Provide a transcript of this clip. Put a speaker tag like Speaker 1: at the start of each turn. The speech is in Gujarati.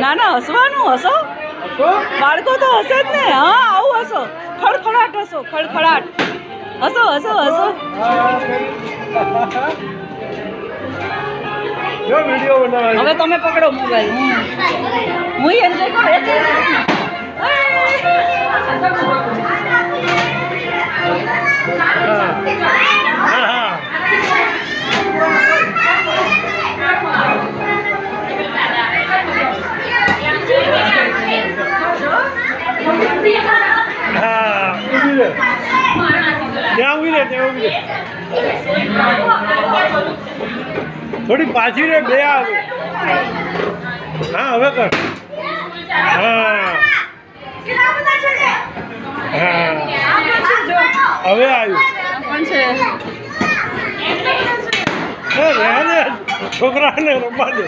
Speaker 1: ના ના હસવાનું હસો બાળકો તો હસે જ ને હા આવું હસો ખડખડાટ હસો ખડખડાટ હસો હસો હસો હવે તમે પકડો મોબાઈલ હું એન્જોય કરું
Speaker 2: થોડી પાછી રે બે આવે હા હવે કર હા હા હવે આવ્યું છોકરાને રમવા દે